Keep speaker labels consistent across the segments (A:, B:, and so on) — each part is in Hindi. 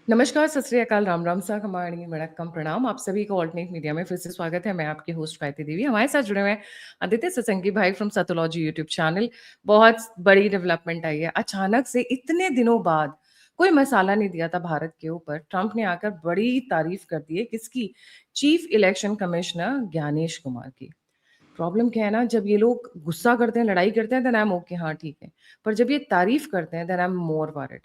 A: नमस्कार, सत श्री अकाल, राम राम, सा खमाणी, वणक्कम, प्रणाम। आप सभी को ऑल्टरनेट मीडिया में फिर से स्वागत है। मैं आपकी होस्ट गायत्री देवी। हमारे साथ जुड़े हुए हैं आदित्य सत्संगी भाई फ्रॉम सतोलॉजी यूट्यूब चैनल। बहुत बड़ी डेवलपमेंट आई है। अचानक से इतने दिनों बाद कोई मसाला नहीं दिया था भारत के ऊपर, ट्रंप ने आकर बड़ी तारीफ कर दी है। किसकी? Chief election commissioner Gyanesh Kumar की। प्रॉब्लम क्या है ना, जब ये लोग गुस्सा करते हैं, लड़ाई करते हैं, देन आई एम ओके, हाँ ठीक है। पर जब ये तारीफ करते हैं, then I am more worried.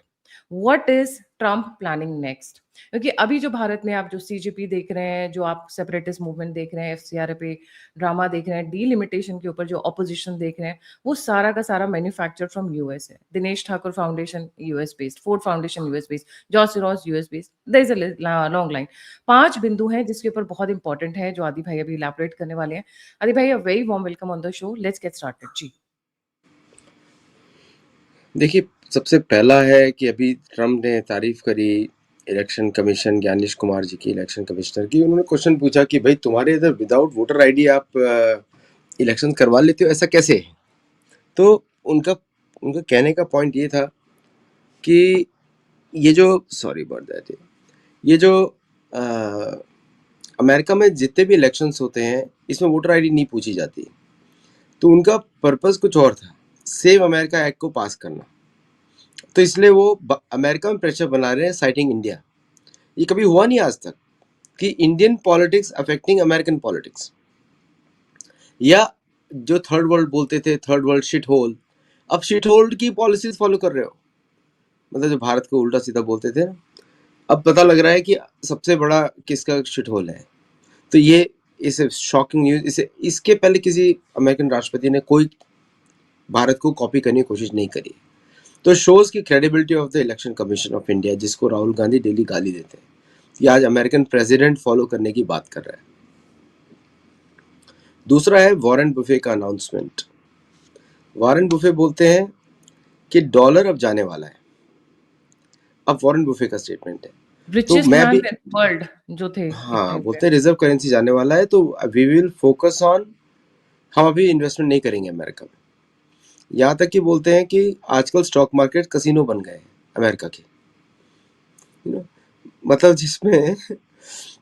A: What is Trump planning next? क्योंकि अभी जो भारत में आप जो सीजेपी देख रहे हैं, जो आप सेपरेटिस्ट मूवमेंट देख रहे हैं, एफसीआर पे ड्रामा देख रहे हैं, डीलिमिटेशन के ऊपर जो ऑपोजिशन देख रहे हैं, वो सारा का सारा मैन्युफैक्चर फ्रॉम यूएस है। Dinesh Thakur Foundation US based, Ford Foundation US based, George Soros US based, there is a long line. 5 बिंदु हैं जिसके ऊपर बहुत इंपॉर्टेंट है, जो आदि भाई अभी इलैबोरेट करने वाले हैं। Adi bhai, a very warm welcome on the show. Let's get started. जी।
B: देखिए, सबसे पहला है कि अभी ट्रम्प ने तारीफ करी इलेक्शन कमीशन ज्ञानेश कुमार जी की, इलेक्शन कमिश्नर की। उन्होंने क्वेश्चन पूछा कि भाई तुम्हारे इधर विदाउट वोटर आईडी आप इलेक्शन करवा लेते हो, ऐसा कैसे है? तो उनका उनका कहने का पॉइंट ये था कि ये जो सॉरी अबाउट दैट, ये जो अमेरिका में जितने भी इलेक्शंस होते हैं इसमें वोटर आईडी नहीं पूछी जाती। तो उनका पर्पस कुछ और था, सेव अमेरिका एक्ट को पास करना। तो इसलिए वो अमेरिका में प्रेशर बना रहे हैं, साइटिंग इंडिया। ये कभी हुआ नहीं आज तक कि Indian politics affecting American politics, या जो थर्ड वर्ल्ड बोलते थे, थर्ड वर्ल्ड शिट होल, अब शिट होल की पॉलिसीज फॉलो कर रहे हो। मतलब जो भारत को उल्टा सीधा बोलते थे, अब पता लग रहा है कि सबसे बड़ा किसका शिट होल है। तो ये इसे शॉकिंग न्यूज, इसे इसके पहले किसी अमेरिकन राष्ट्रपति ने कोई भारत को कॉपी करने की कोशिश नहीं करी। तो शोज की credibility of the election commission of India, जिसको राहुल गांधी डेली गाली देते हैं, ये आज अमेरिकन प्रेसिडेंट फॉलो करने की बात कर रहा है। दूसरा है वॉरेन बुफे का अनाउंसमेंट। वॉरेन बुफे बोलते हैं कि डॉलर अब जाने वाला है। अब वॉरेन बुफे का स्टेटमेंट है, तो
A: रिचेस्ट
B: मैं
A: मैन
B: भी
A: इन वर्ल्ड जो थे एक
B: हाँ
A: टाइम पे।
B: बोलते हैं रिजर्व करेंसी जाने वाला है, तो वी विल फोकस ऑन, हम अभी इन्वेस्टमेंट नहीं करेंगे अमेरिका में। यहाँ तक कि बोलते हैं कि आजकल स्टॉक मार्केट कसिनो बन गए हैं अमेरिका के, मतलब जिसमें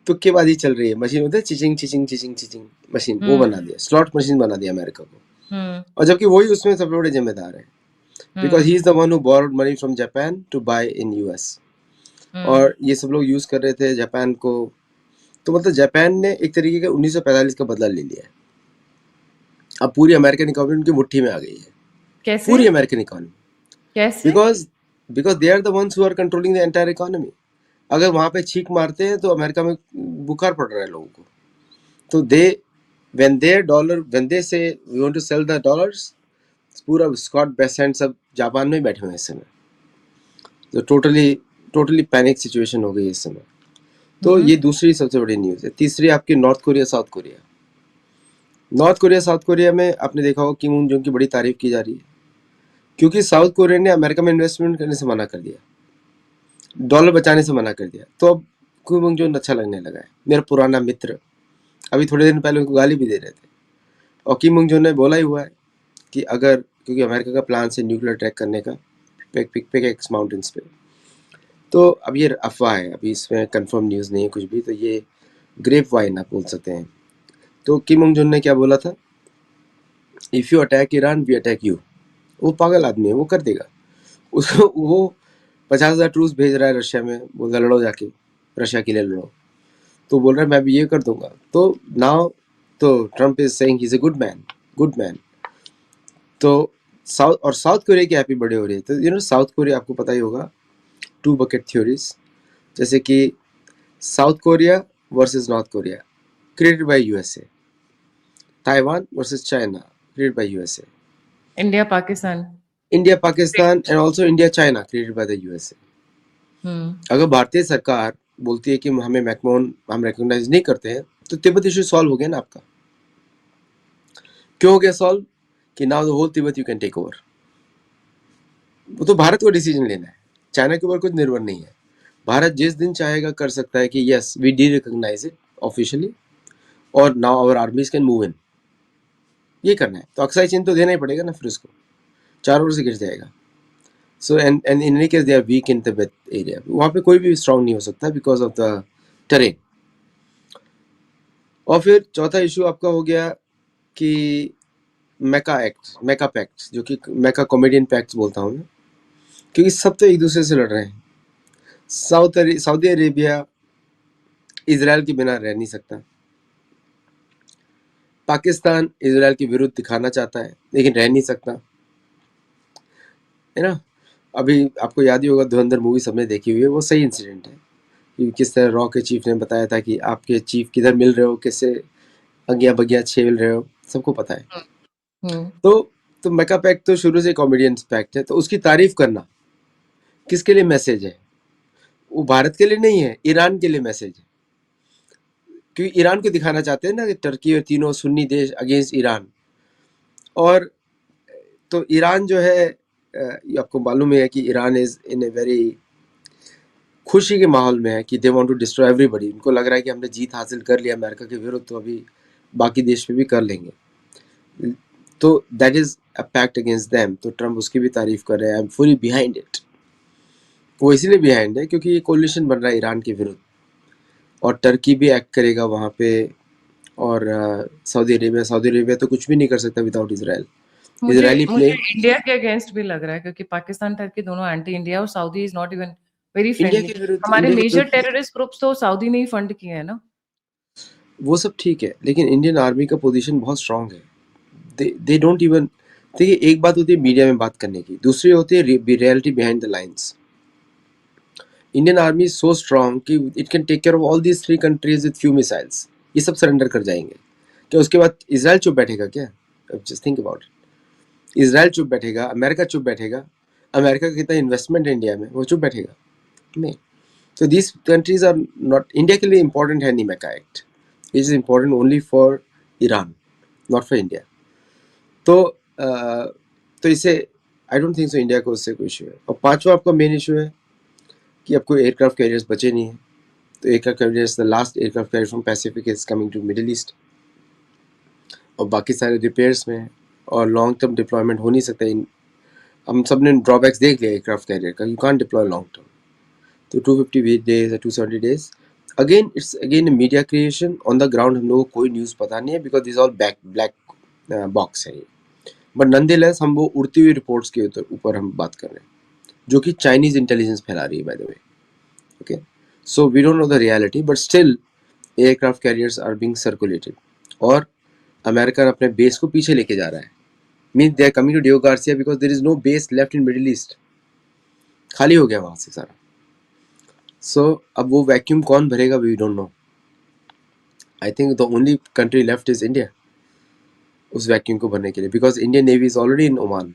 B: तुक्केबाजी चल रही है। मशीन होता है चिचिंग चिचिंग चिचिंग चिचिंग मशीन, वो बना दिया, स्लॉट मशीन बना दिया अमेरिका को।
A: हम्म।
B: और जबकि वही उसमें सबसे बड़े जिम्मेदार है, because he is the one who borrowed money from Japan to buy in US. और ये सब लोग यूज कर रहे थे जापान को। तो मतलब जापान ने एक तरीके का 1945 का बदला ले लिया है। अब पूरी अमेरिकन इकोनॉमी उनकी मुट्ठी में आ गई है,
A: कैसे?
B: पूरी अमेरिकन इकोनॉमी,
A: कैसे?
B: Because because they are the ones who are controlling the entire economy. अगर वहां पे छींक मारते हैं तो अमेरिका में बुखार पड़ रहा है लोगों को। तो दे when they say we want to sell the dollars, पूरा स्कॉट बेसेंट सब जापान में बैठे हुए हैं इस समय। तो टोटली पैनिक सिचुएशन हो गई इस समय। तो ये दूसरी सबसे बड़ी न्यूज़ है। तीसरी आपकी north Korea south Korea. South Korea में आपने देखा होगा किम उन जोंग की बड़ी तारीफ की जा रही है, क्योंकि साउथ कोरिया ने अमेरिका में इन्वेस्टमेंट करने से मना कर दिया, डॉलर बचाने से मना कर दिया। तो अब किम उन जोंग अच्छा लगने लगा है, मेरा पुराना मित्र। अभी थोड़े दिन पहले उनको गाली भी दे रहे थे। और किम उन जोंग ने बोला ही हुआ है कि अगर, क्योंकि अमेरिका का प्लान है न्यूक्लियर अटैक करने का पिकेक्स माउंटेन्स पे। तो अब ये अफवाह है, अभी इसमें कंफर्म न्यूज़ नहीं है कुछ भी, तो ये ग्रेप वाइन आप बोल सकते हैं। तो किम उंग जुन ने क्या बोला था, if you attack Iran we attack you. वो पागल आदमी है, वो कर देगा। उसको वो 50,000 ट्रूप्स भेज रहा है रशिया में, बोलता लड़ो जाके, रशिया के लिए लड़ो। तो बोल रहा है मैं भी ये कर दूंगा। तो नाउ तो Trump is saying he is a good man. तो साउथ कोरिया की हैप्पी बर्थडे हो रही है। तो साउथ कोरिया आपको पता ही होगा, 2 बकेट थ्योरीज, जैसे कि south Korea versus north Korea created by USA, Taiwan versus China created by USA,
A: India Pakistan.
B: India Pakistan and also India China created by the USA. अगर भारतीय सरकार बोलती है कि हमें मैकमोहन हम रिकॉग्नाइज नहीं करते हैं, तो तिब्बत इशू सॉल्व हो गया ना आपका। क्यों हो गया सॉल्व? कि now the whole Tibet you can take over. वो तो भारत को डिसीजन लेना है, चाइना के ऊपर कुछ निर्भर नहीं है। भारत जिस दिन चाहेगा कर सकता है कि yes we'd recognise it officially, और now our armies can move in. ये करना है तो अक्साई चीन तो देना ही पड़ेगा ना, फिर उसको 4 ओर से गिर जाएगा। So and in any case they are weak in Tibet area. वहाँ पे कोई भी strong नहीं हो सकता because of the terrain. और फिर चौथा इशू आपका हो गया कि मैका पैक्ट, जो कि मैका कॉमेडियन पैक्ट बोलता हूँ मैं, क्योंकि सब तो एक दूसरे से लड़ रहे हैं. सऊदी अरेबिया इजराइल के बिना रह नहीं सकता. पाकिस्तान इजराइल के विरुद्ध दिखाना चाहता है लेकिन रह नहीं सकता, है ना. अभी आपको याद ही होगा, धुरंधर मूवी सबने देखी हुई है, वो सही इंसिडेंट है कि किस तरह रॉ के चीफ ने बताया था कि आपके चीफ किधर मिल रहे हो, किससे अगिया बगिया छेल रहे हो, सबको पता है. तो मैका पैक्ट तो शुरू से कॉमेडियन पैक्ट है, तो उसकी तारीफ करना किसके लिए मैसेज है? वो भारत के लिए नहीं है, ईरान के लिए मैसेज है. क्योंकि ईरान को दिखाना चाहते हैं ना कि टर्की और तीनों सुन्नी देश अगेंस्ट ईरान. और तो ईरान जो है, ये आपको मालूम है कि Iran is in a very खुशी के माहौल में है कि they want to destroy everybody. उनको लग रहा है कि हमने जीत हासिल कर लिया अमेरिका के विरुद्ध, तो अभी बाकी देश पे भी कर लेंगे. तो that is a pact against them. तो ट्रम्प उसकी भी तारीफ कर रहे हैं. I am fully behind it. वो इसलिए बिहाइंड है क्योंकि ये कोलिशन बन रहा है ईरान के विरुद्ध, और टर्की भी एक्ट करेगा वहाँ पे, और सऊदी अरेबिया तो कुछ भी नहीं कर सकता विदाउट इजराइल.
A: मुझे इंडिया के अगेंस्ट भी लग रहा है, क्योंकि पाकिस्तान टर्की दोनों एंटी इंडिया, और Saudi is not even very friendly. हमारे मेजर टेररिस्ट ग्रुप्स तो सऊदी ने ही फंड किए हैं ना.
B: वो सब ठीक है, लेकिन इंडियन आर्मी का पोजीशन बहुत स्ट्रांग है. They don't even. देखिए, एक बात होती है मीडिया में बात करने की, दूसरी होती है reality behind the lines. Indian army is so strong कि it can take care of all these 3 countries with few missiles. ये सब सरेंडर कर जाएंगे. क्या उसके बाद इजराइल चुप बैठेगा क्या? Just think about it. Israel चुप बैठेगा? अमेरिका चुप बैठेगा? अमेरिका का कितना इन्वेस्टमेंट है इंडिया में, वो चुप बैठेगा? नहीं. तो these countries are not. India के लिए इंपॉर्टेंट है नहीं मैका act. It is important only for Iran, not for India. तो इसे I don't think so India को उससे कोई इशू है. और पांचवा आपका मेन इशू है कि आपको एयरक्राफ्ट कैरियर्स बचे नहीं है. तो aircraft carriers, the last aircraft carrier from Pacific is coming to Middle East, और बाकी सारे रिपेयर्स में, और लॉन्ग टर्म डिप्लॉयमेंट हो नहीं सकता. हम सब ने ड्रॉबैक्स देख लिया एयरक्राफ्ट कैरियर का. You can't deploy long term. तो 250 डेज या 270 days, again it's again media creation. On the ground हम लोगों को कोई न्यूज़ पता नहीं है, because this all black box है. बट नॉनदलेस हम वो उड़ती हुई रिपोर्ट्स के ऊपर हम बात कर रहे हैं, जो कि चाइनीज इंटेलिजेंस फैला रही है, by the way. Okay, so we don't know the reality, but still aircraft carriers are being circulated. और अमेरिका अपने बेस को पीछे लेके जा रहा है. Mean they are coming to Diego Garcia because there is no base left in Middle East. खाली हो गया वहां से सारा. सो अब वो वैक्यूम कौन भरेगा, we don't know. I think the only country left is India उस वैक्यूम को भरने के लिए, because Indian navy is already in Oman.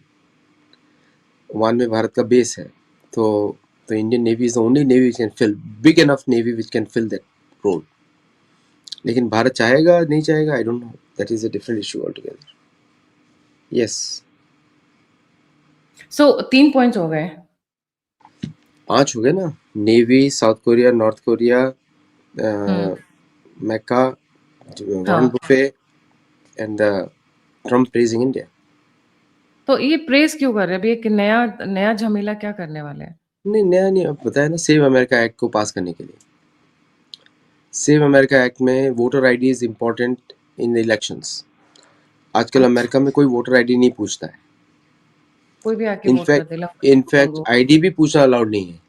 B: Oman में भारत का बेस है. तो Indian navy is the only navy which can fill, big enough navy which can fill that role. लेकिन भारत चाहेगा नहीं चाहेगा, I don't know. That is a different issue all together. Yes.
A: So 3 points हो गए.
B: 5 हो गए ना. Navy, South Korea, North Korea, मैका, Warren Buffett, and Trump praising India.
A: तो ये प्रेस क्यों कर रहे हैं? अभी एक नया झमेला क्या करने वाले हैं?
B: नहीं, नया नहीं. अब बताया ना, सेव अमेरिका एक्ट को पास करने के लिए. सेव अमेरिका एक्ट में voter ID is important in elections. आजकल अमेरिका में कोई वोटर आईडी नहीं पूछता है.
A: कोई भी आके वोट कर देगा.
B: इनफैक्ट आईडी भी पूछना अलाउड नहीं है.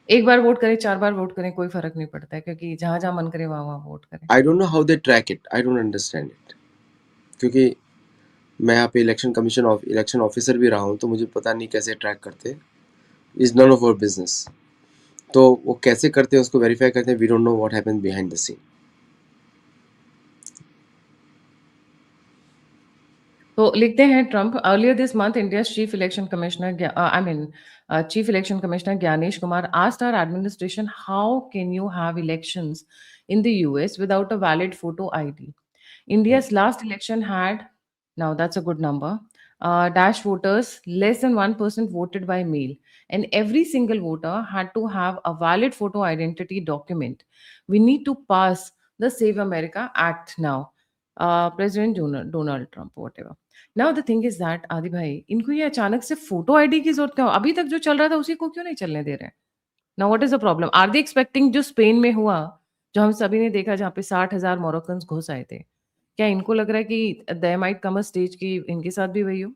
A: एक बार वोट करें, 4 बार वोट करें, कोई फर्क नहीं पड़ता है, क्योंकि जहां मन करे वहां वोट करें.
B: आई don't know how they track it. I don't understand it. क्योंकि मैं यहाँ पे इलेक्शन ऑफिसर भी रहा हूँ, तो मुझे पता नहीं कैसे ट्रैक करते. Is none of our business. तो वो कैसे करते हैं, उसको वेरीफाई करते हैं. We don't know what happens behind the scene.
A: तो लिखते हैं Trump, earlier this month India's chief election commissioner chief election commissioner Gyanesh Kumar asked our administration, how can you have elections in the US without a valid photo ID? India's last election had, now that's a good number, dash voters, less than 1% voted by mail, and every single voter had to have a valid photo identity document. We need to pass the Save America Act now. President Donald Trump whatever. Now the thing is that आदि भाई, इनको ये अचानक से फोटो आईडी की जरूरत क्यों? अभी तक जो चल रहा था उसी को क्यों नहीं चलने दे रहे हैं? Now what is the problem? Are they expecting जो स्पेन में हुआ, जो हम सभी ने देखा, जहाँ पे 60,000 मोरक्कन्स घुस आए थे, क्या इनको लग रहा है कि there might come a stage कि इनके साथ भी वही हो?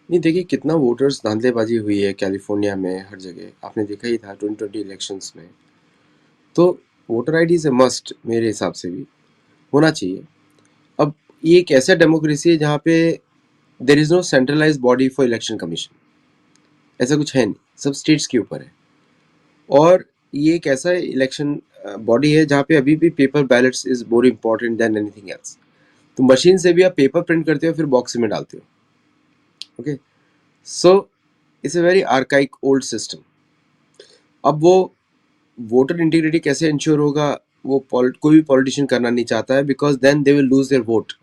B: नहीं, देखिए कितना वोटर्स धांधलेबाजी हुई है कैलिफोर्निया में, हर जगह आपने देखा ही था 2020 इलेक्शंस में। तो voter ID is a must, मेरे हिसाब से भी होना चाहिए। अब ये एक ऐसा डेमोक्रेसी है जहाँ पे there is no centralize body for election commission, ऐसा कुछ है नहीं, सब स्टेट्स के ऊपर है। और ये एक ऐसा इलेक्शन बॉडी है जहाँ पे अभी भी paper ballets is more important than anything else. तो मशीन से भी आप पेपर प्रिंट करते हो, फिर बॉक्स में डालते हो। Okay, so it's a very archaic old system. अब वो वोटर इंटीग्रिटी कैसे इंश्योर होगा, वो कोई भी पॉलिटिशियन करना नहीं चाहता है, because then they will lose their vote.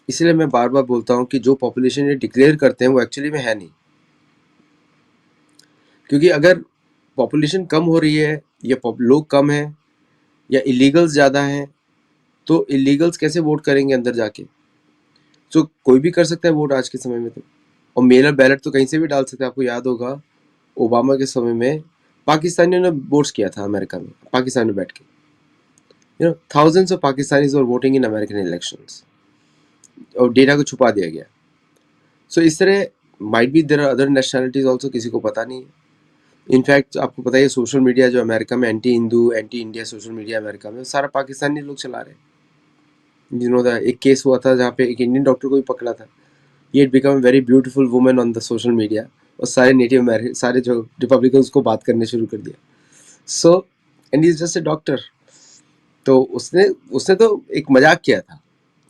B: इसलिए मैं बार बार बोलता हूँ कि जो पॉपुलेशन ये डिक्लेयर करते हैं वो एक्चुअली में है नहीं। क्योंकि अगर पॉपुलेशन कम हो रही है या लोग कम हैं या इलीगल्स ज़्यादा हैं, तो इलीगल्स कैसे वोट करेंगे अंदर जाके? तो कोई भी कर सकता है वोट आज के समय में। तो और मेलर बैलेट तो कहीं से भी डाल सकते हैं। आपको याद होगा ओबामा के समय में पाकिस्तानियों ने वोट्स किया था अमेरिका में, पाकिस्तान में बैठ के। Thousands of Pakistanis were voting in American elections, और डेटा को छुपा दिया गया। सो इस तरह might be there are other nationalities also, किसी को पता नहीं है। इनफैक्ट आपको पता है सोशल मीडिया जो अमेरिका में anti Hindu anti India social media America में सारा पाकिस्तानी लोग चला रहे हैं। जिन्होंने एक केस हुआ था जहाँ पे एक इंडियन डॉक्टर को भी पकड़ा था। ये become very beautiful women on the social media, और सारे नेटिव अमेरिकन, सारे जो रिपब्लिकन्स को बात करने शुरू कर दिया। So and is just a doctor. तो उसने उसने तो एक मजाक किया था,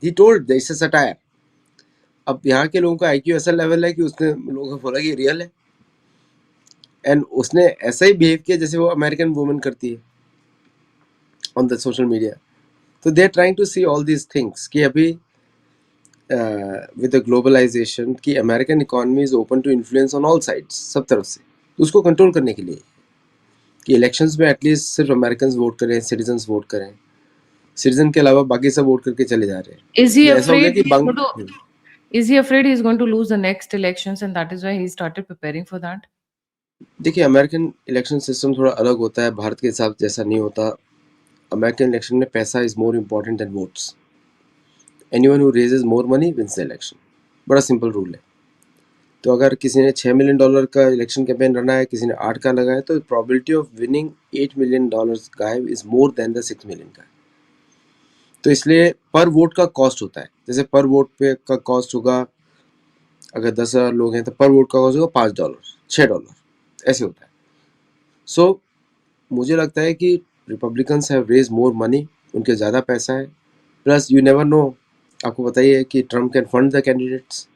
B: he told this is satire. अब यहाँ के लोगों का आईक्यू ऐसा लेवल है कि उसने लोगों को बोला कि रियल है, एंड उसने ऐसा ही बिहेव किया जैसे वो अमेरिकन वुमेन करती है ऑन द सोशल मीडिया। तो they are trying to see all these things कि अभी विद द ग्लोबलाइजेशन की American economy is open to influence on all sides, सब तरफ से। तो उसको कंट्रोल करने के लिए कि इलेक्शंस में एटलीस्ट सिर्फ अमेरिकन वोट करें, सिटीजन्स वोट करें, सिटीजन के अलावा बाकी सब वोट करके चले जा रहे हैं।
A: Is he
B: ये ऐसा हो गया
A: afraid
B: कि
A: he's going to is he afraid he's going to lose the next elections and that is why he started preparing for that?
B: देखिए अमेरिकन इलेक्शन सिस्टम थोड़ा अलग होता है, भारत के हिसाब जैसा नहीं होता। अमेरिकन इलेक्शन में पैसा is more important than votes. Anyone who raises more money wins the election, बड़ा सिंपल रूल है। तो अगर किसी ने $6 मिलियन का इलेक्शन कैंपेन रना है, किसी ने 8 का लगाया, तो प्रोबेबिलिटी ऑफ विनिंग $8 मिलियन का है is more than the 6 million का। तो इसलिए पर वोट का कॉस्ट होता है। जैसे पर वोट पे का कॉस्ट होगा, अगर 10,000 लोग हैं तो पर वोट का कॉस्ट होगा $5, $6, ऐसे होता है। सो मुझे लगता है कि Republicans have raise more money, उनके ज़्यादा पैसा है। प्लस यू नेवर नो, आपको बताइए कि Trump can fund the candidates.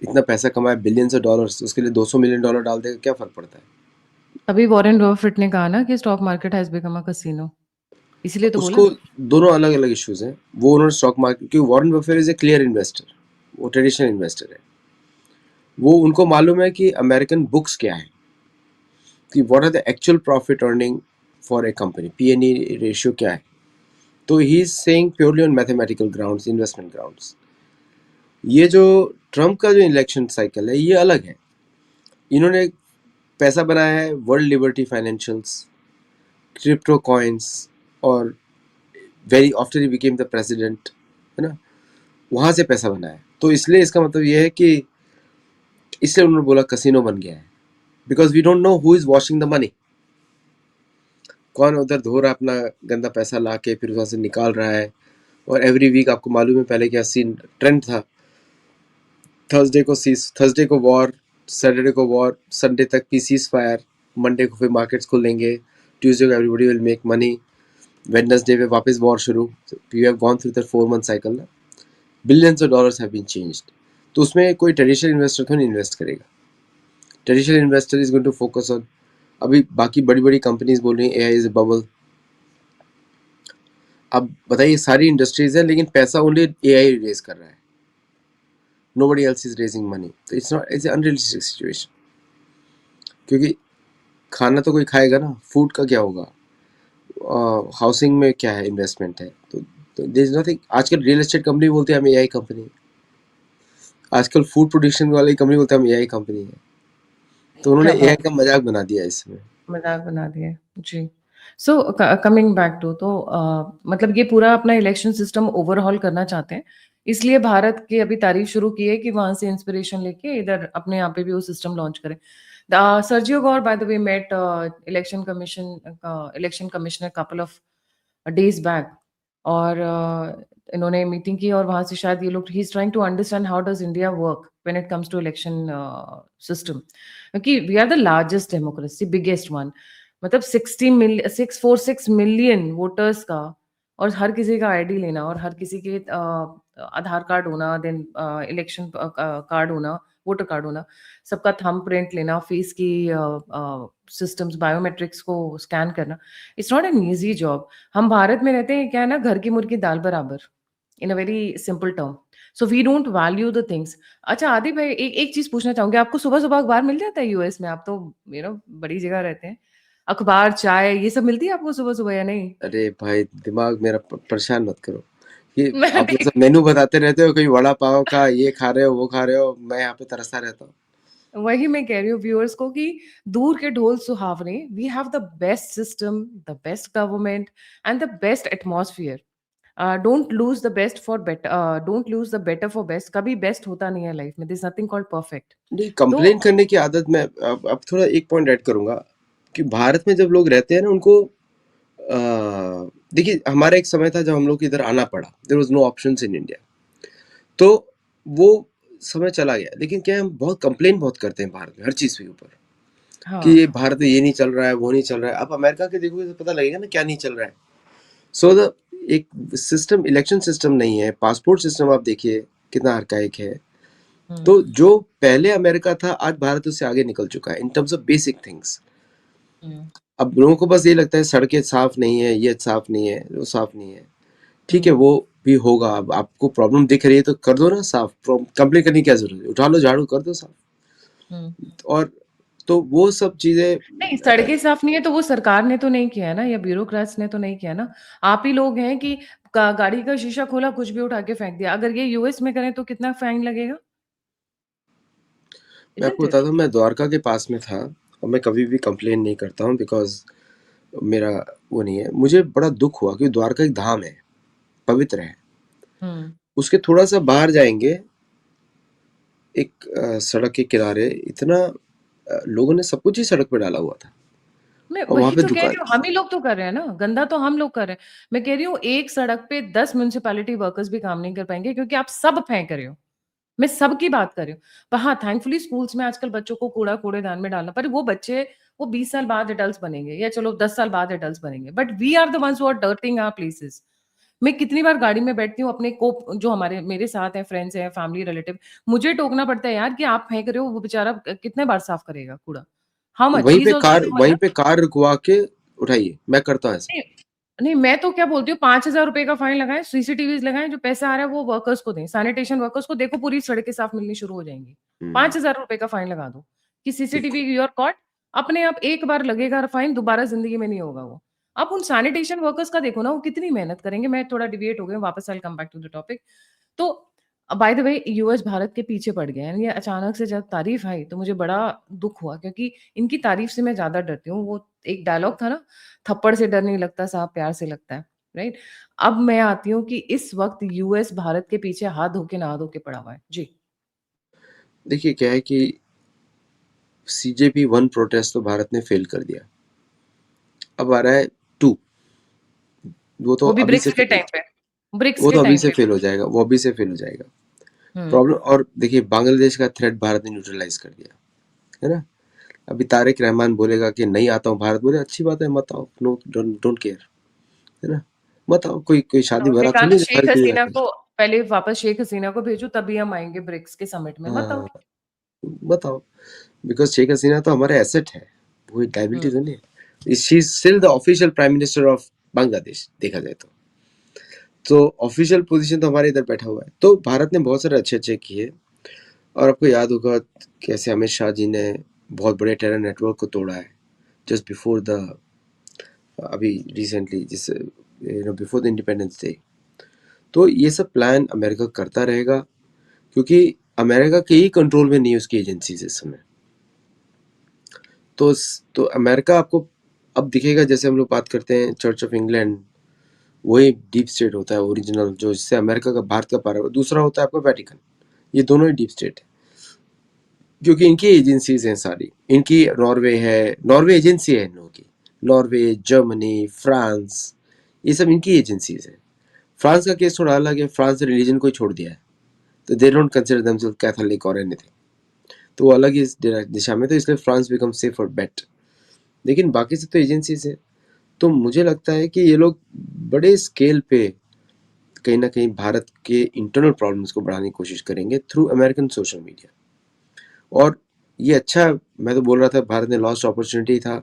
B: इतना पैसा कमाए बिलियंस ऑफ डॉलर्स, उसके लिए $200 मिलियन डाल देगा, क्या फ़र्क पड़ता है?
A: अभी वॉरेन बफेट ने कहा ना कि stock market has become a casino, इसीलिए तो बोला।
B: उसको दोनों अलग अलग इश्यूज हैं। वो उन्होंने स्टॉक मार्केट, क्योंकि Warren Buffett is a clear investor, वो ट्रेडिशनल इन्वेस्टर है। वो उनको मालूम है कि अमेरिकन बुक्स क्या है, कि what are the actual profit earning for a company, P/E ratio क्या है। तो he is saying purely on mathematical grounds, investment grounds. ये जो ट्रम्प का जो इलेक्शन साइकिल है ये अलग है। इन्होंने पैसा बनाया है World Liberty Financials, crypto coins, और very after he became the president, है ना, वहाँ से पैसा बनाया। तो इसलिए इसका मतलब ये है कि इसलिए उन्होंने बोला कसिनो बन गया है, because we don't know who is washing the money. कौन उधर धो रहा है अपना गंदा पैसा ला के, फिर वहाँ से निकाल रहा है। और एवरी वीक आपको मालूम है पहले क्या सीन ट्रेंड था, थर्सडे को वॉर, सैटरडे को वॉर, संडे तक पीसीज फायर, मंडे को फिर मार्केट्स खुलेंगे, ट्यूसडे को everybody will make money, Wednesday पे वापस वॉर शुरू। You have gone through that 4 month cycle ना, billions of dollars have been changed. तो उसमें कोई ट्रेडिशनल इन्वेस्टर तो नहीं इन्वेस्ट करेगा। Traditional investor is going to focus on, अभी बाकी बड़ी बड़ी कंपनीज बोल रही हैं एआई इज ए बबल। अब बताइए सारी इंडस्ट्रीज है लेकिन पैसा ओनली एआई रेज कर रहा है, nobody else is raising money। तो it's not, it's unrealistic situation. क्योंकि खाना तो कोई खाएगा ना, फूड का क्या होगा, हाउसिंग में क्या है इन्वेस्टमेंट है। तो तो देयर इज नथिंग। आजकल रियल एस्टेट कंपनी बोलते हैं हम एआई कंपनी है, आजकल फूड प्रोडक्शन वाली कंपनी बोलते हैं हम एआई कंपनी है। तो उन्होंने
A: क्या
B: एआई
A: बात
B: का मजाक बना दिया इसमें।
A: मज़ाक बना दिया है। जी। सो कमिंग बैक टू तो मतलब ये पूरा अपना इलेक्शन सिस्टम ओवरहॉल करना चाहते हैं। इसलिए भारत की अभी तारीफ शुरू की है कि वहाँ से इंस्पिरेशन लेके इधर अपने यहाँ पे भी वो सिस्टम लॉन्च करें। Sergio Gor by the way met election commissioner couple of days back और इन्होंने मीटिंग की और वहाँ से शायद ये लोग ही is trying to understand how does India work when it comes to election system. क्योंकि we are the largest democracy, biggest one. मतलब 646 मिलियन वोटर्स का और हर किसी का आईडी लेना और हर किसी के आधार कार्ड होना, देन इलेक्शन कार्ड होना, वोटर कार्ड होना, सबका थंब प्रिंट लेना, फेस की सिस्टम्स, बायोमेट्रिक्स को स्कैन करना, it's not an easy job. हम भारत में रहते हैं, क्या है ना, घर की मुर्गी दाल बराबर, in a very simple term. So we don't value the things. अच्छा आदि भाई, एक एक चीज़ पूछना चाहूँगी, आपको सुबह-सुबह अखबार मिल जाता है यूएस में? आप तो बड़ी जगह रहते हैं। अखबार, चाय ये सब मिलती है आपको सुबह-सुबह या नहीं?
B: अरे भाई दिमाग मेरा परेशान मत करो। ये
A: मैं
B: आप लोग
A: देख
B: सब मेनू बताते रहते हो, कहीं वड़ा पाव का ये खा रहे हो वो खा रहे हो, मैं यहाँ पे तरसता रहता हूँ।
A: वही मैं कह रही हूँ व्यूअर्स को कि दूर के ढोल सुहावने, we have the best system, the best government and the best atmosphere. Don't lose the better for best. कभी बेस्ट होता नहीं है लाइफ में, there is nothing called perfect.
B: नहीं,
A: तो
B: कंप्लेन करने की आदत मैं अब थोड़ा एक पॉइंट ऐड करूंगा कि भारत में जब लोग रहते हैं ना उनको देखिए हमारा एक समय था जब हम लोग को इधर आना पड़ा, there was no options in India. तो वो समय चला गया, लेकिन क्या है, हम बहुत कंप्लेन बहुत करते हैं भारत में हर चीज के ऊपर कि
A: हाँ,
B: ये भारत में ये नहीं चल रहा है वो नहीं चल रहा है। आप अमेरिका के देखोगे तो पता लगेगा ना क्या नहीं चल रहा है। सो द एक सिस्टम, इलेक्शन सिस्टम नहीं है, पासपोर्ट सिस्टम आप देखिए कितना आर्काइक है।
A: हुँ,
B: तो जो पहले अमेरिका था आज भारत उससे आगे निकल चुका है in terms of basic things.
A: हुँ,
B: अब लोगों को बस ये लगता है सड़कें साफ नहीं है, ये साफ नहीं है, वो साफ नहीं है। ठीक है,
A: हुँ,
B: वो भी होगा। अब आपको प्रॉब्लम दिख रही है तो कर दो ना साफ, कंप्लेन करने की क्या जरूरत है, उठा लो झाड़ू कर दो साफ।
A: हुँ।
B: और तो वो सब चीजें
A: नहीं, सड़कें साफ नहीं है तो वो सरकार ने तो नहीं किया है ना, या ब्यूरोक्रेट्स ने तो नहीं किया ना। आप ही लोग हैं कि गाड़ी का शीशा खोला, कुछ भी उठा के फेंक दिया। अगर ये यूएस में करें तो कितना फाइन लगेगा?
B: मैं आपको
A: इज़न्ट इट?
B: बताता हूँ, मैं द्वारका के पास में था और मैं कभी भी कंप्लेन नहीं करता हूँ बिकॉज मेरा वो नहीं है। मुझे बड़ा दुख हुआ क्योंकि द्वारका एक धाम है, पवित्र है।
A: हुँ।
B: उसके थोड़ा सा बाहर जाएंगे, एक सड़क के किनारे इतना लोगों ने सब कुछ ही सड़क पे डाला हुआ था
A: मैं
B: और वहां
A: वही
B: पे
A: तो कह
B: दुकान।
A: रही हूँ, हम ही लोग तो कर रहे हैं ना, गंदा तो हम लोग कर रहे हैं। मैं कह रही हूँ एक सड़क पे 10 म्युनिसिपैलिटी वर्कर्स भी काम नहीं कर पाएँगे क्योंकि आप सब फेंक रहे हो। मैं सबकी बात कर रही हूँ। पर हाँ, थैंकफुली स्कूल्स में आजकल बच्चों को कूड़ा कूड़ेदान में डालना, पर वो बच्चे वो 20 साल बाद एडल्ट्स बनेंगे या चलो 10 साल बाद एडल्ट्स बनेंगे। But we are the ones who are dirtying our places. मैं कितनी बार गाड़ी में बैठती हूँ, अपने को जो हमारे मेरे साथ हैं, फ्रेंड्स हैं, फैमिली रिलेटिव, मुझे टोकना पड़ता है यार कि आप फेंक रहे हो, वो बेचारा कितने बार साफ करेगा कूड़ा? How much? He is also human
B: वहीं
A: ना?
B: पे कार रुकवा के उठाइए, मैं करता हूँ ऐसा।
A: नहीं, नहीं मैं तो क्या बोलती हूँ, ₹5000 का फाइन लगाएँ, सीसीटीवीज़ लगाएँ, जो पैसा आ रहा है वो वर्कर्स को दें, सैनिटेशन वर्कर्स को, देखो पूरी सड़कें साफ मिलनी शुरू हो जाएँगी। ₹5000 का फाइन लगा दो कि सीसीटीवी
B: बिल्कुल।
A: You are caught. अपने आप एक बार लगेगा फाइन, दोबारा ज़िंदगी में नहीं होगा वो। आप उन सैनिटेशन वर्कर्स का देखो ना, वो कितनी मेहनत करेंगे। मैं थोड़ा डिविएट हो गई हूँ, वापस I will come back to the topic. तो by the way US Bharat के पीछे पड़ गया है। ये अचानक से जब तारीफ़ आई तो मुझे बड़ा दुःख हुआ क्योंकि इनकी तारीफ़ से मैं ज़्यादा डरती हूँ। वो एक डायलॉग था ना, थप्पड़ से डर नहीं लगता साँप प्यार से लगता है, राइट? अब मैं आती हूँ कि इस वक़्त यूएस भारत के पीछे हाथ धो के नहा धो के पड़ा हुआ है। जी।
B: देखिए क्या है कि सीजेपी वन प्रोटेस्ट तो भारत ने फेल कर दिया, अब आ रहा है टू। वो तो
A: वो भी
B: अभी से
A: ब्रिक्स के
B: फेल,
A: टाइम पे। ब्रिक्स
B: वो
A: के
B: तो अभी
A: टाइम
B: से
A: पे।
B: फेल हो जाएगा, वो अभी से फेल हो जाएगा।
A: हुँ।
B: प्रॉब्लम, और देखिए बांग्लादेश का थ्रेट भारत ने न्यूट्रलाइज कर दिया है ना। अभी तारिक रहमान बोलेगा कि नहीं आता हूँ भारत, बोले अच्छी बात है मत आओ, नो डोंट केयर, है ना। मत आओ, कोई कोई शादी
A: उन्होंने
B: बारात
A: कहा
B: थोड़ी
A: ना
B: ना हर
A: शेख
B: कोई
A: हसीना
B: जाता है।
A: को पहले वापस शेख हसीना को भेजो तभी हम आएँगे ब्रिक्स के समिट में, मत आओ।
B: हाँ, मत आओ, बिकॉज शेख हसीना तो हमारा एसेट है, वो
A: हुँ।
B: लाइबिलिटी तो नहीं है। She is still the official prime minister of Bangladesh देखा जाए तो ऑफिशियल पोजीशन तो हमारे इधर बैठा हुआ है। तो भारत ने बहुत सारे अच्छे अच्छे किए, और आपको याद होगा कैसे अमित शाह जी ने बहुत बड़े टेरर नेटवर्क को तोड़ा है जस्ट बिफोर द, अभी रिसेंटली जिस बिफोर द इंडिपेंडेंस डे। तो ये सब प्लान अमेरिका करता रहेगा, क्योंकि अमेरिका के ही कंट्रोल में नहीं है उसकी एजेंसीज इस समय। तो अमेरिका आपको अब दिखेगा, जैसे हम लोग बात करते हैं चर्च ऑफ इंग्लैंड, वही डीप स्टेट होता है ओरिजिनल, जो जिससे अमेरिका का भारत का पारा। दूसरा होता है आपका वेटिकन, ये दोनों ही डीप स्टेट है, क्योंकि इनकी एजेंसीज हैं सारी। इनकी नॉर्वे है, नॉर्वे एजेंसी है इन लोगों की, नॉर्वे, जर्मनी, फ्रांस, ये सब इनकी एजेंसीज है। फ्रांस का केस थोड़ा अलग है, फ्रांस ने रिलीजन को ही छोड़ दिया है, तो they don't consider themselves Catholic और एनीथिंग, तो वो अलग ही इस दिशा में, तो इसलिए फ्रांस बिकम सेफर बेट। लेकिन बाकी सब तो एजेंसीज है। तो मुझे लगता है कि ये लोग बड़े स्केल पे कहीं ना कहीं भारत के इंटरनल प्रॉब्लम्स को बढ़ाने की कोशिश करेंगे थ्रू अमेरिकन सोशल मीडिया। और ये अच्छा, मैं तो बोल रहा था भारत ने लॉस्ट अपॉर्चुनिटी था,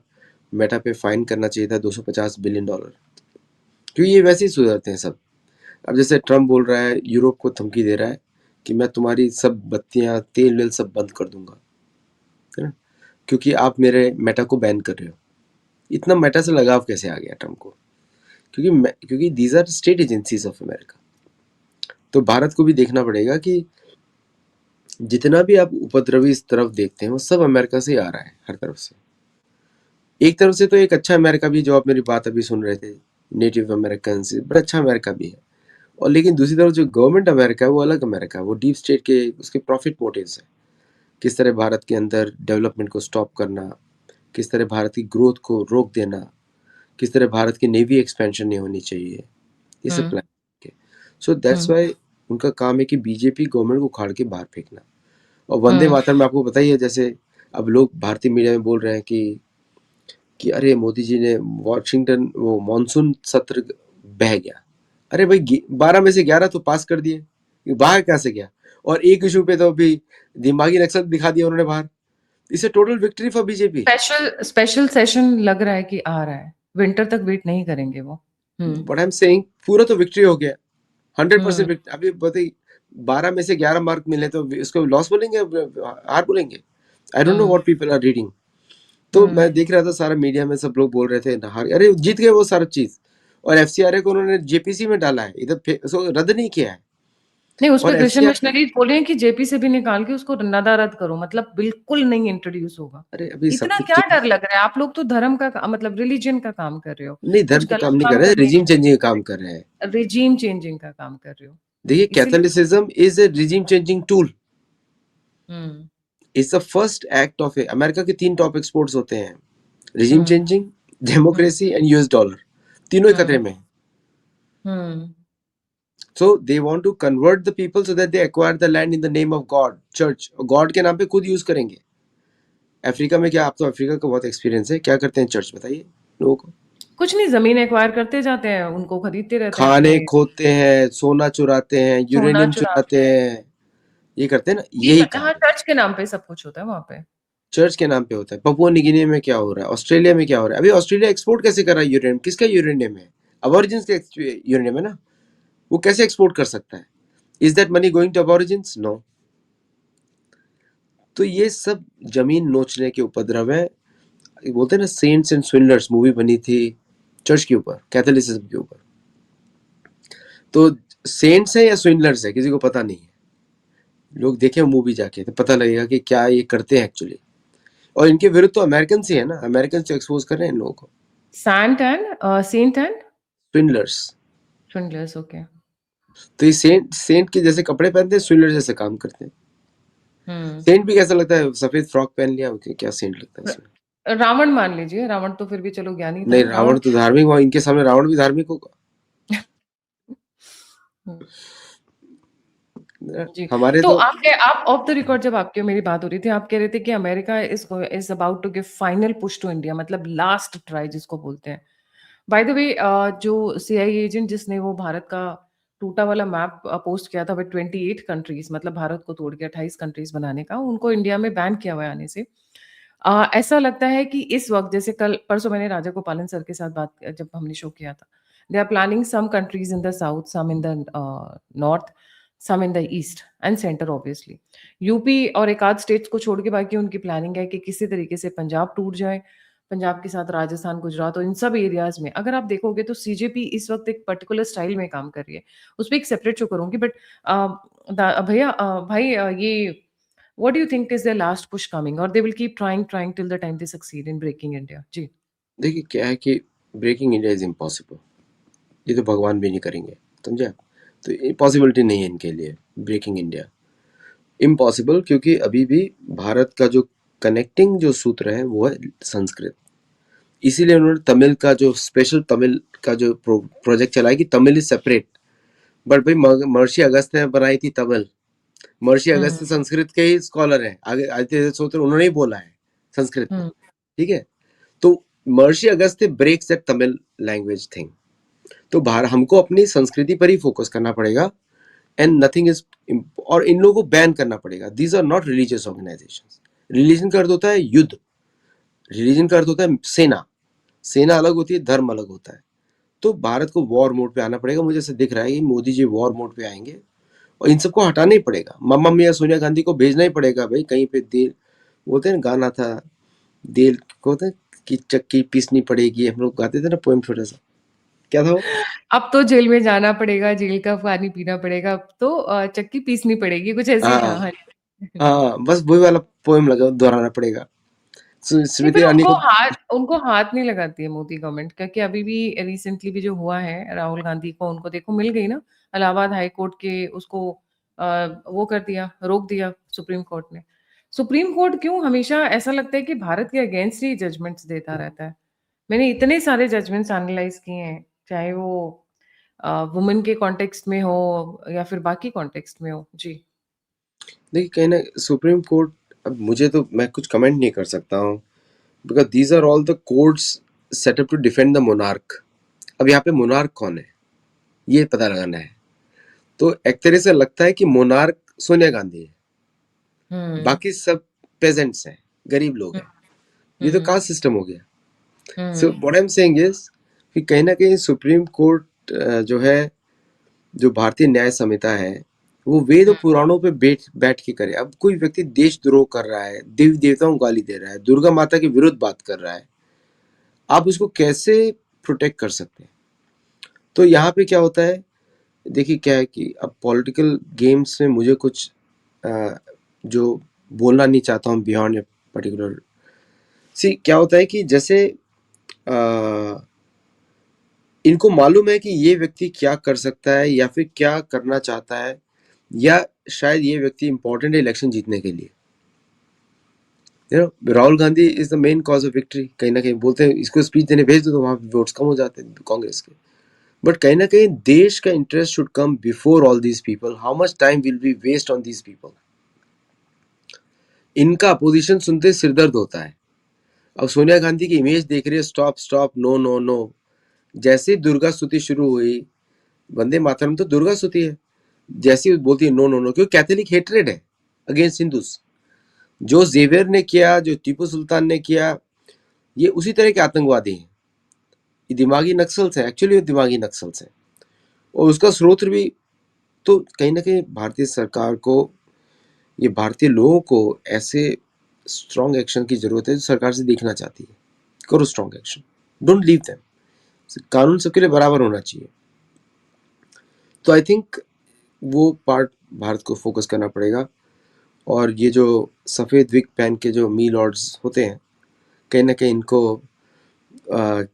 B: मेटा पे फाइन करना चाहिए था $250 बिलियन, क्योंकि ये वैसे ही सुधरते हैं सब। अब जैसे ट्रम्प बोल रहा है, यूरोप को धमकी दे रहा है कि मैं तुम्हारी सब बत्तियां, तेल वेल सब बंद कर दूंगा, है ना, क्योंकि आप मेरे मेटा को बैन कर रहे हो। इतना मेटा से लगाव कैसे आ गया ट्रम्प को? क्योंकि these are state agencies of America. तो भारत को भी देखना पड़ेगा कि जितना भी आप उपद्रवी इस तरफ देखते हैं वो सब अमेरिका से ही आ रहा है, हर तरफ से। एक तरफ से तो एक अच्छा अमेरिका भी, जो आप मेरी बात अभी सुन रहे थे, नेटिव अमेरिकन से बड़ा अच्छा अमेरिका भी है। और लेकिन दूसरी तरफ जो गवर्नमेंट अमेरिका है वो अलग अमेरिका है, वो डीप स्टेट के उसके प्रॉफिट मोटिव्स है। किस तरह भारत के अंदर डेवलपमेंट को स्टॉप करना, किस तरह भारत की ग्रोथ को रोक देना, किस तरह भारत की नेवी एक्सपेंशन नहीं होनी चाहिए, ये सब प्लान के। सो दैट्स वाई उनका काम है कि बीजेपी गवर्नमेंट को उखाड़ के बाहर फेंकना। और वंदे मातरम में आपको बताइए, जैसे अब लोग भारतीय मीडिया में बोल रहे हैं कि अरे मोदी जी ने वॉशिंगटन वो मॉनसून सत्र बह गया। अरे भाई 12 में से 11 तो पास कर दिए, बाहर कैसे गया? और एक इशू पे तो अभी दिमागी नक्सल दिखा दिया उन्होंने बाहर। इसे total victory for BJP.
A: Special session लग रहा है कि आ रहा है, विंटर तक वेट नहीं करेंगे वो।
B: व्हाट आई एम सेइंग, पूरा तो विक्ट्री हो गया, 100% विक्ट्री। अभी बताइए 12 में से 11 मार्क मिले तो इसको लॉस बोलेंगे, हार बोलेंगे? I don't know what people are reading. तो मैं देख रहा था सारा मीडिया में सब लोग बोल रहे थे हार, अरे जीत गए वो सारा चीज। और एफसीआरए को उन्होंने जेपीसी में डाला है, इधर उसको रद्द नहीं किया है।
A: नहीं, उस पे
B: और
A: क्रिश्चियन
B: एफसीआर,
A: मिशनरी बोले हैं कि जेपी से भी निकाल के उसको नदारद करो, मतलब बिल्कुल नहीं इंट्रोड्यूस होगा।
B: अरे अभी सब
A: इतना
B: कुछ
A: क्या
B: चेंज,
A: डर लग रहा है? आप लोग तो धर्म का मतलब रिलीजन का काम कर रहे हो,
B: नहीं धर्म
A: कुछ
B: का काम
A: गलत
B: नहीं कर
A: काम
B: रहे,
A: करने
B: रिजीम चेंजिंग का काम कर रहे हैं।
A: रिजीम चेंजिंग का काम कर रहे हो,
B: देखिए
A: इसीलिए।
B: Catholicism is a regime changing tool,
A: hmm
B: it's the first act of A. America के 3 टॉप एक्सपोर्ट्स होते हैं, regime changing, democracy and US dollar, तीनों ही खतरे में हैं।
A: हम्म
B: So they want to convert the people so that they acquire the land in the name of God, church, God के नाम पे खुद यूज करेंगे। अफ्रीका में क्या, आप तो अफ्रीका का बहुत एक्सपीरियंस है, क्या करते हैं चर्च, बताइए लोगों को?
A: कुछ नहीं, जमीन एक्वायर करते जाते हैं, उनको खरीदते रहते हैं
B: खाने
A: अपने।
B: खोदते हैं, सोना चुराते हैं,
A: सोना
B: यूरेनियम
A: चुराते
B: चुराते
A: हैं।
B: हैं, ये करते हैं ना,
A: नहीं
B: यही
A: पता,
B: काम
A: हाँ,
B: है।
A: चर्च के नाम पे सब कुछ होता है वहां पे।
B: चर्च के नाम पे होता है। पपुआ न्यू में क्या हो रहा है, ऑस्ट्रेलिया में क्या हो रहा है? अभी ऑस्ट्रेलिया एक्सपोर्ट कैसे कर रहा है यूरेनियम? किसका यूरेनियम है? अबॉरिजिन्स का यूरेनियम है ना, वो कैसे एक्सपोर्ट कर सकता है? Is that money going to aborigines? No. तो ये सब जमीन नोचने के उपद्रव है। बोलते हैं ना सेंट्स एंड स्विंडलर्स मूवी बनी थी चर्च के ऊपर, कैथोलिसिज्म के ऊपर। तो सेंट्स है या स्विंडलर्स है किसी को पता नहीं है, लोग देखें मूवी जाके तो पता लगेगा कि क्या ये करते हैं एक्चुअली। और इनके विरुद्ध तो अमेरिकन ही है ना, अमेरिकन तो एक्सपोज कर रहे हैं इन लोगों को।
A: Saint and
B: swindlers.
A: Swindlers, okay.
B: तो ये सेंट सेंट के जैसे कपड़े पहनते हैं, स्विंडलर जैसे काम करते हैं। सेंट भी कैसा लगता है, सफेद फ्रॉक पहन लिया, क्या सेंट लगता है उसमें?
A: रावण मान लीजिए, रावण तो फिर भी चलो ज्ञानी
B: नहीं,
A: था, रावण।
B: रावण तो धार्मिक हुआ, इनके सामने रावण भी धार्मिक होगा।
A: हम्म, जी।
B: हमारे
A: तो
B: तो
A: आप ऑफ द रिकॉर्ड, जब आपकी और मेरी बात हो रही थी, आप कह रहे थे कि America is about to give final push to India, मतलब लास्ट ट्राई जिसको बोलते हैं। बाय द वे, जो सीआईए एजेंट जिसने वो भारत का टूटा वाला मैप पोस्ट किया था विद 28 कंट्रीज, मतलब भारत को तोड़ के 28 कंट्रीज बनाने का, उनको इंडिया में बैन किया हुआ है आने से। ऐसा लगता है कि इस वक्त, जैसे कल परसों मैंने राजा गोपालन सर के साथ बात, जब हमने शो किया था, they are planning some countries in the south, some in the north, some in the east and center obviously. UP और एक आध स्टेट्स को छोड़ के बाकी उनकी प्लानिंग है कि किसी तरीके से पंजाब टूट जाए, पंजाब के साथ राजस्थान, गुजरात और इन सब एरियाज़ में अगर आप देखोगे तो सीजेपी इस वक़्त एक पर्टिकुलर स्टाइल में काम कर रही है। उसपे एक सेपरेट शो करूँगी बट अ, भैया भाई ये what do you think is their last push coming और they will keep trying till the time they succeed in breaking India? जी।
B: देखिए क्या है कि ब्रेकिंग इंडिया इज़ इम्पॉसिबल, ये तो भगवान भी नहीं करेंगे, समझे आप? तो ये पॉसिबिलिटी नहीं है इनके लिए ब्रेकिंग इंडिया, इम्पॉसिबल, क्योंकि अभी भी भारत का जो कनेक्टिंग जो सूत्र है वो है संस्कृत। इसीलिए उन्होंने तमिल का जो स्पेशल तमिल का जो प्रोजेक्ट चलाया कि तमिल इज सेपरेट। बट भाई महर्षि अगस्त ने बनाई थी तमिल, महर्षि
A: हुँ,
B: अगस्त संस्कृत के ही स्कॉलर हैं, आगे आदित्य सूत्र उन्होंने ही बोला है संस्कृत में,
A: हुँ,
B: ठीक है? तो Maharshi Agastya breaks that Tamil language thing. तो बाहर हमको अपनी संस्कृति पर ही फोकस करना पड़ेगा एंड नथिंग इज, और इन लोगों को बैन करना पड़ेगा। These are not religious organization. Religion का अर्थ होता है युद्ध, रिलीजन का अर्थ होता है सेना, सेना अलग होती है, धर्म अलग होता है। तो भारत को वॉर मोड पे आना पड़ेगा। मुझे ऐसा दिख रहा है कि मोदी जी वॉर मोड पे आएंगे और इन सबको हटाना ही पड़ेगा। मम्मा मियाँ सोनिया गांधी को भेजना ही पड़ेगा भाई कहीं पे। देर बोलते हैं ना, गाना था देर को होता है कि चक्की पीसनी पड़ेगी, हम लोग गाते थे ना पोएम छोटा सा, क्या था वो?
A: अब तो जेल में जाना पड़ेगा, जेल का पानी पीना पड़ेगा, अब तो चक्की पीसनी पड़ेगी, कुछ ऐसे ही था।
B: हाँ
A: हाँ जी।
B: हाँ, बस वही वाला पोएम लगा दोहराना पड़ेगा।
A: नहीं
B: स्मृति
A: पर
B: ईरानी को।
A: उनको हाथ नहीं लगाती है मोदी गवर्नमेंट, क्योंकि अभी भी रिसेंटली भी जो हुआ है राहुल गांधी को उनको देखो मिल गई ना इलाहाबाद हाई कोर्ट के उसको वो कर दिया, रोक दिया सुप्रीम कोर्ट ने। सुप्रीम कोर्ट क्यों हमेशा ऐसा लगता है कि भारत के अगेंस्ट ही जजमेंट्स देता रहता है। मैंने इतने सारे जजमेंट्स एनालाइज किए हैं, चाहे वो वुमेन के कॉन्टेक्स्ट में हो या फिर बाकी कॉन्टेक्स्ट में हो। जी।
B: देखिए कहीं ना सुप्रीम कोर्ट, अब मुझे तो मैं कुछ कमेंट नहीं कर सकता हूँ, because these are all the courts set up to defend the monarch. अब यहाँ पे मोनार्क कौन है ये पता लगाना है। तो एक तरह से लगता है कि मोनार्क सोनिया गांधी है,
A: हम्म
B: बाकी सब पेजेंट्स हैं, गरीब लोग हैं। ये तो
A: हम्म
B: कास्ट सिस्टम हो गया। So
A: hmm
B: what I am saying is कि कहीं ना कहीं सुप्रीम कोर्ट जो है, जो भारतीय न्याय संहिता है, वो वेद और पुराणों पे बैठ बैठ के करे। अब कोई व्यक्ति देशद्रोह कर रहा है, देवी देवताओं को गाली दे रहा है, दुर्गा माता के विरुद्ध बात कर रहा है, आप उसको कैसे प्रोटेक्ट कर सकते हैं? तो यहाँ पे क्या होता है, देखिए क्या है कि अब पॉलिटिकल गेम्स में मुझे कुछ जो बोलना नहीं चाहता हूँ बियॉन्ड ए पर्टिकुलर। सी क्या होता है कि जैसे इनको मालूम है कि ये व्यक्ति क्या कर सकता है या फिर क्या करना चाहता है, या शायद ये व्यक्ति इंपॉर्टेंट है इलेक्शन जीतने के लिए। Rahul Gandhi is the main cause of victory. कहीं ना कहीं बोलते हैं इसको स्पीच देने भेज दो तो वहां वोट्स कम हो जाते हैं कांग्रेस के। बट कहीं ना कहीं देश का interest should come before all these people. How much time will be waste on these people? इनका अपोजिशन सुनते सिरदर्द होता है। अब सोनिया गांधी की इमेज देख रही है, stop stop no no no. जैसे ही दुर्गा स्तुति शुरू हुई, वंदे मातरम तो दुर्गा स्तुति है, जैसे ही बोलती है नो नो नो, क्योंकि कैथोलिक हेट्रेड है अगेंस्ट हिंदूज। जो जेवियर ने किया, जो टीपू सुल्तान ने किया, ये उसी तरह के आतंकवादी हैं। ये दिमागी नक्सल्स हैं, एक्चुअली दिमागी नक्सल्स हैं। और उसका स्रोत भी, तो कहीं ना कहीं भारतीय सरकार को, ये भारतीय लोगों को ऐसे स्ट्रॉन्ग एक्शन की जरूरत है जो सरकार से देखना चाहती है। करो strong action, don't leave them. कानून सबके लिए बराबर होना चाहिए। तो आई थिंक वो पार्ट भारत को फोकस करना पड़ेगा। और ये जो सफ़ेद विग पहन के जो मी लॉर्ड्स होते हैं, कहीं ना कहीं इनको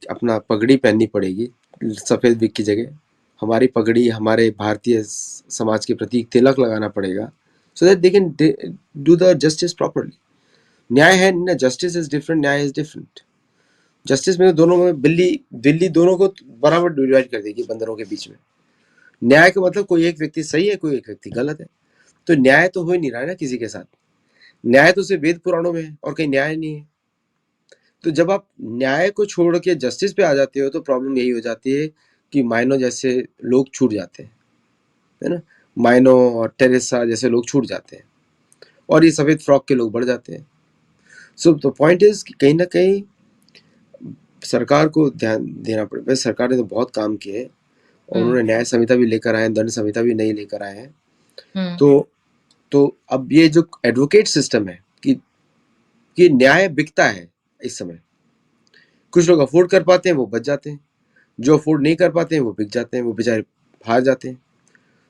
B: अपना पगड़ी पहननी पड़ेगी सफ़ेद विग की जगह। हमारी पगड़ी, हमारे भारतीय समाज के प्रति तिलक लगाना पड़ेगा, so that they can do the justice properly. न्याय है ना, जस्टिस इज डिफरेंट, न्याय इज डिफरेंट। जस्टिस में दोनों में बिल्ली बिल्ली दोनों को बराबर डिवाइड कर देगी बंदरों के बीच में। न्याय का मतलब कोई एक व्यक्ति सही है, कोई एक व्यक्ति गलत है। तो न्याय तो हो ही नहीं रहा है ना किसी के साथ। न्याय तो सिर्फ वेद पुराणों में है और कहीं न्याय नहीं है। तो जब आप न्याय को छोड़ के जस्टिस पे आ जाते हो तो प्रॉब्लम यही हो जाती है कि माइनो जैसे लोग छूट जाते हैं, है ना? माइनो और टेरेसा जैसे लोग छूट जाते हैं और ये सफेद फ्रॉक के लोग बढ़ जाते हैं। सो द पॉइंट इज कि कहीं ना कहीं सरकार को ध्यान देना पड़ेगा। सरकार ने तो बहुत काम किए और
A: हम्म
B: उन्होंने न्याय संहिता भी लेकर आए हैं, दंड संहिता भी नहीं लेकर आए हैं।
A: हम्म
B: तो अब ये जो एडवोकेट सिस्टम है कि न्याय बिकता है इस समय। कुछ लोग अफोर्ड कर पाते हैं, वो बच जाते हैं, जो अफोर्ड नहीं कर पाते हैं वो बिक जाते हैं, वो बेचारे हार जाते हैं.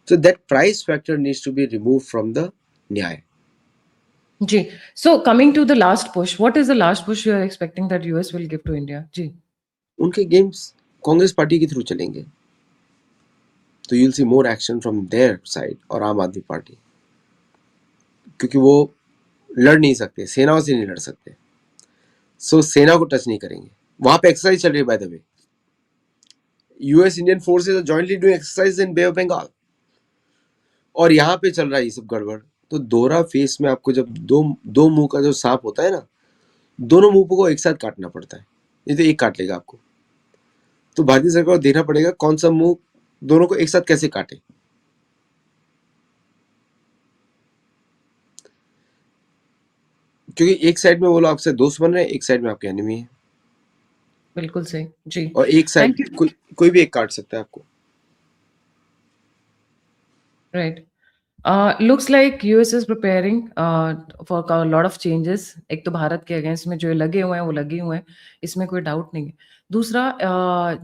B: So that price factor needs to be removed from the न्याय.
A: जी. So coming to the last push, what is the last push you are expecting that US will give to India? जी.
B: उनके गेम्स कांग्रेस पार्टी के थ्रू चलेंगे, तो you'll see more action from their side और आम आदमी पार्टी, क्योंकि वो लड़ नहीं सकते, सेनाओं से नहीं लड़ सकते, सो सेना को टच नहीं करेंगे. वहां पे एक्सरसाइज चल रही है by the way. US Indian forces are jointly doing exercise in bay of Bengal, और यहाँ पे चल रहा है ये सब गड़बड़. तो दोहरा फेस में आपको जब दो मुंह का जो सांप होता है ना, दोनों मुंह को एक साथ काटना पड़ता है, नहीं तो एक काट लेगा आपको. तो भारतीय सरकार को देखना पड़ेगा कौन सा मुंह दोनों को एक साथ कैसे काटे. क्योंकि एक साइड में वो लोग आपसे दोस्त बन रहे हैं, एक साइड में आपके एनिमी है,
A: बिल्कुल सही. जी.
B: और एक साइड
A: Thank you.
B: कोई भी एक काट सकता है आपको.
A: Right. Looks like US is preparing for a lot of changes. एक तो भारत के अगेंस्ट में जो लगे हुए हैं वो लगे हुए हैं, इसमें कोई डाउट नहीं है. दूसरा,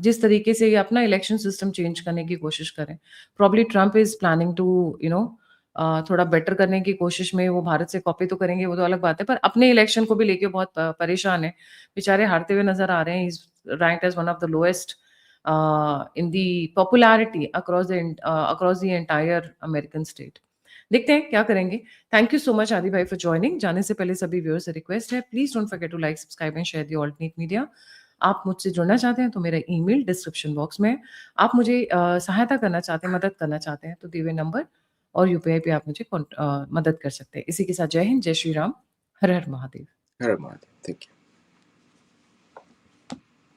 A: जिस तरीके से ये अपना इलेक्शन सिस्टम चेंज करने की कोशिश करें, probably Trump is planning to थोड़ा बेटर करने की कोशिश में वो भारत से कॉपी तो करेंगे, वो तो अलग बात है, पर अपने इलेक्शन को भी लेके बहुत परेशान है. बेचारे हारते हुए नजर आ रहे हैं. Is ranked as one of the lowest in the popularity across the entire American state. देखते हैं क्या करेंगे. थैंक यू सो मच आदि भाई फॉर ज्वाइनिंग. जाने से पहले सभी व्यूअर्स से रिक्वेस्ट है, please don't forget to like, subscribe and share the alternate media. आप मुझसे जुड़ना चाहते हैं तो मेरा ईमेल डिस्क्रिप्शन बॉक्स में है. आप मुझे सहायता करना चाहते हैं, मदद करना चाहते हैं तो दिए हुए नंबर और यूपीआई पे आप मुझे मदद कर सकते हैं. इसी के साथ जय हिंद, जय श्री राम, हर हर महादेव.
B: हर महादेव. Thank you.